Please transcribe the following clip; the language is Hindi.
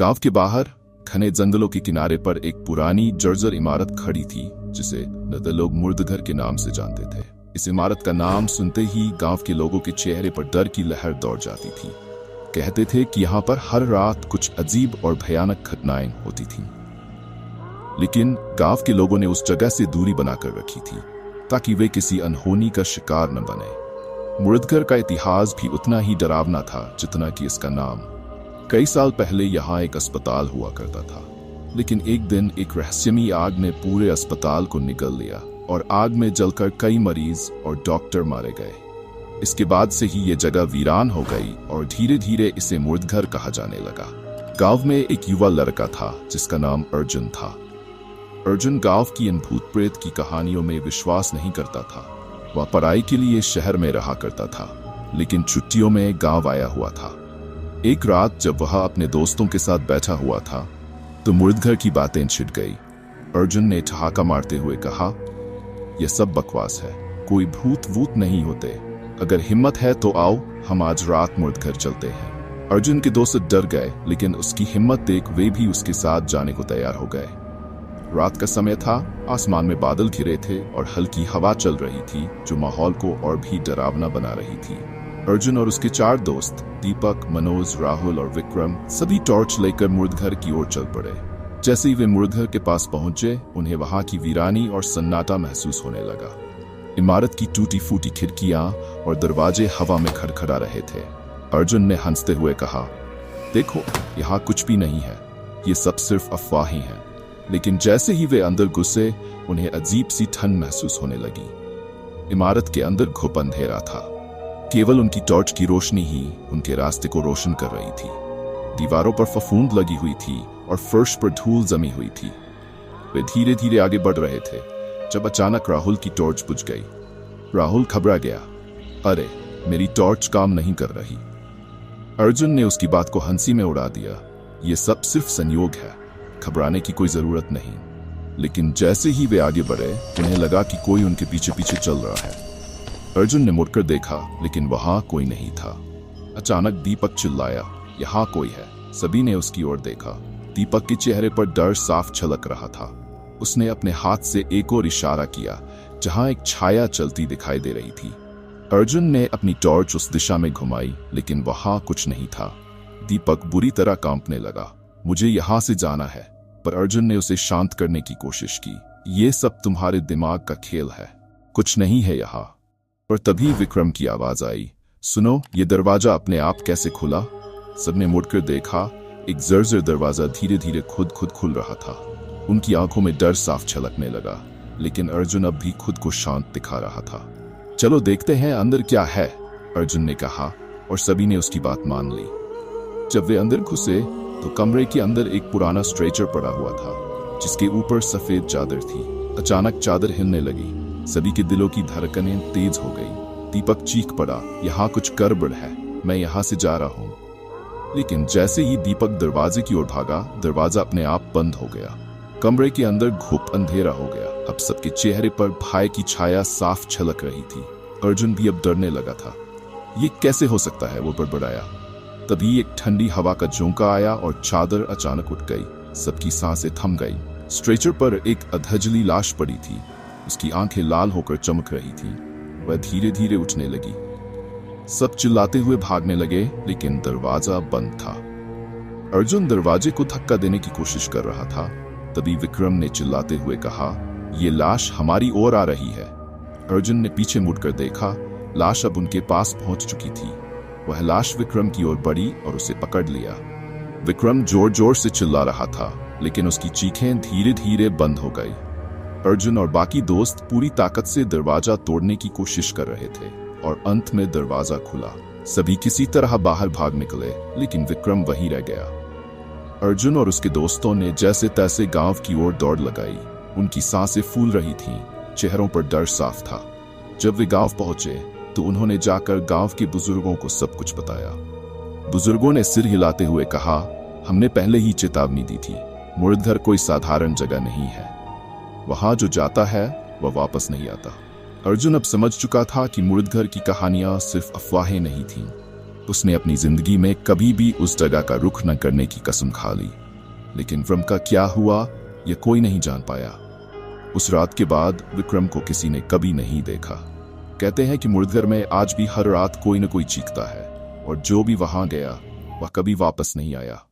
गांव के बाहर घने जंगलों के किनारे पर एक पुरानी जर्जर इमारत खड़ी थी जिसे लोग मुर्दघर के नाम से जानते थे। इस इमारत का नाम सुनते ही गांव के लोगों के चेहरे पर डर की लहर दौड़ जाती थी। कहते थे कि यहाँ पर हर रात कुछ अजीब और भयानक घटनाएं होती थीं। लेकिन गांव के लोगों ने उस जगह से दूरी बनाकर रखी थी ताकि वे किसी अनहोनी का शिकार न बने। मुर्दघर का इतिहास भी उतना ही डरावना था जितना कि इसका नाम। कई साल पहले यहाँ एक अस्पताल हुआ करता था, लेकिन एक दिन एक रहस्यमयी आग ने पूरे अस्पताल को निगल लिया और आग में जलकर कई मरीज और डॉक्टर मारे गए। इसके बाद से ही ये जगह वीरान हो गई और धीरे धीरे इसे मुर्दघर कहा जाने लगा। गांव में एक युवा लड़का था जिसका नाम अर्जुन था। अर्जुन गांव की इन भूत प्रेत की कहानियों में विश्वास नहीं करता था। वह पढ़ाई के लिए शहर में रहा करता था, लेकिन छुट्टियों में गांव आया हुआ था। एक रात जब वह अपने दोस्तों के साथ बैठा हुआ था तो मुर्दघर की बातें छिड़ गई। अर्जुन ने ठहाका मारते हुए कहा, यह सब बकवास है, कोई भूत वूत नहीं होते। अगर हिम्मत है तो आओ, हम आज रात मुर्दघर चलते हैं। अर्जुन के दोस्त डर गए, लेकिन उसकी हिम्मत देख वे भी उसके साथ जाने को तैयार हो गए। रात का समय था, आसमान में बादल घिरे थे और हल्की हवा चल रही थी जो माहौल को और भी डरावना बना रही थी। अर्जुन और उसके 4 दोस्त दीपक, मनोज, राहुल और विक्रम सभी टॉर्च लेकर मुर्दघर की ओर चल पड़े। जैसे ही वे मुर्दघर के पास पहुंचे, उन्हें वहां की वीरानी और सन्नाटा महसूस होने लगा। इमारत की टूटी फूटी खिड़कियां और दरवाजे हवा में खड़खड़ा रहे थे। अर्जुन ने हंसते हुए कहा, देखो, यहाँ कुछ भी नहीं है, ये सब सिर्फ अफवाहें हैं। लेकिन जैसे ही वे अंदर घुसे, उन्हें अजीब सी ठंड महसूस होने लगी। इमारत के अंदर घुप अंधेरा था। केवल उनकी टॉर्च की रोशनी ही उनके रास्ते को रोशन कर रही थी। दीवारों पर फफूंद लगी हुई थी और फर्श पर धूल जमी हुई थी। वे धीरे धीरे आगे बढ़ रहे थे जब अचानक राहुल की टॉर्च बुझ गई। राहुल घबरा गया, अरे, मेरी टॉर्च काम नहीं कर रही। अर्जुन ने उसकी बात को हंसी में उड़ा दिया, ये सब सिर्फ संयोग है, घबराने की कोई जरूरत नहीं। लेकिन जैसे ही वे आगे बढ़े, उन्हें लगा कि कोई उनके पीछे पीछे चल रहा है। अर्जुन ने मुड़कर देखा, लेकिन वहां कोई नहीं था। अचानक दीपक चिल्लाया, यहाँ कोई है। सभी ने उसकी ओर देखा। दीपक के चेहरे पर डर साफ झलक रहा था। उसने अपने हाथ से एक और इशारा किया जहां एक छाया चलती दिखाई दे रही थी। अर्जुन ने अपनी टॉर्च उस दिशा में घुमाई, लेकिन वहां कुछ नहीं था। दीपक बुरी तरह कांपने लगा, मुझे यहां से जाना है। पर अर्जुन ने उसे शांत करने की कोशिश की, ये सब तुम्हारे दिमाग का खेल है, कुछ नहीं है यहाँ। और तभी विक्रम की आवाज आई, सुनो, ये दरवाजा अपने आप कैसे खुला? सबने मुड़कर देखा, एक जर्जर दरवाजा धीरे धीरे खुद खुल रहा था। उनकी आंखों में डर साफ झलकने लगा, लेकिन अर्जुन अब भी खुद को शांत दिखा रहा था। चलो देखते हैं अंदर क्या है, अर्जुन ने कहा और सभी ने उसकी बात मान ली। जब वे अंदर घुसे तो कमरे के अंदर एक पुराना स्ट्रेचर पड़ा हुआ था जिसके ऊपर सफेद चादर थी। अचानक चादर हिलने लगी, सभी के दिलों की धड़कनें तेज हो गई। दीपक चीख पड़ा, यहाँ कुछ गड़बड़ है, मैं यहाँ से जा रहा हूँ। लेकिन जैसे ही दीपक दरवाजे की ओर भागा, दरवाजा अपने आप बंद हो गया। कमरे के अंदर घुप अंधेरा हो गया। अब सबके चेहरे पर भय की छाया साफ झलक रही थी। अर्जुन भी अब डरने लगा था। ये कैसे हो सकता है, वो बड़बड़ाया। तभी एक ठंडी हवा का झोंका आया और चादर अचानक उठ गई। सबकी सांसें थम गई। स्ट्रेचर पर एक अधजली लाश पड़ी थी। उसकी आंखें लाल होकर चमक रही थी। वह धीरे धीरे उठने लगी। सब चिल्लाते हुए भागने लगे, लेकिन दरवाजा बंद था। अर्जुन दरवाजे को धक्का देने की कोशिश कर रहा था। तभी विक्रम ने चिल्लाते हुए कहा, ये लाश हमारी ओर आ रही है। अर्जुन ने पीछे मुड़कर देखा, लाश अब उनके पास पहुंच चुकी थी। वह लाश विक्रम की ओर बढ़ी और उसे पकड़ लिया। विक्रम जोर जोर से चिल्ला रहा था, लेकिन उसकी चीखें धीरे धीरे बंद हो गई। अर्जुन और बाकी दोस्त पूरी ताकत से दरवाजा तोड़ने की कोशिश कर रहे थे और अंत में दरवाजा खुला। सभी किसी तरह बाहर भाग निकले, लेकिन विक्रम वहीं रह गया। अर्जुन और उसके दोस्तों ने जैसे तैसे गांव की ओर दौड़ लगाई। उनकी सांसें फूल रही थीं, चेहरों पर डर साफ था। जब वे गांव पहुंचे तो उन्होंने जाकर गांव के बुजुर्गों को सब कुछ बताया। बुजुर्गों ने सिर हिलाते हुए कहा, हमने पहले ही चेतावनी दी थी, मुर्दघर कोई साधारण जगह नहीं है। वहां जो जाता है वह वापस नहीं आता। अर्जुन अब समझ चुका था कि मुर्दघर की कहानियां सिर्फ अफवाहें नहीं थीं, उसने अपनी जिंदगी में कभी भी उस जगह का रुख न करने की कसम खा ली। लेकिन विक्रम का क्या हुआ यह कोई नहीं जान पाया। उस रात के बाद विक्रम को किसी ने कभी नहीं देखा। कहते हैं कि मुर्दघर में आज भी हर रात कोई न कोई चीखता है, और जो भी वहां गया वह कभी वापस नहीं आया।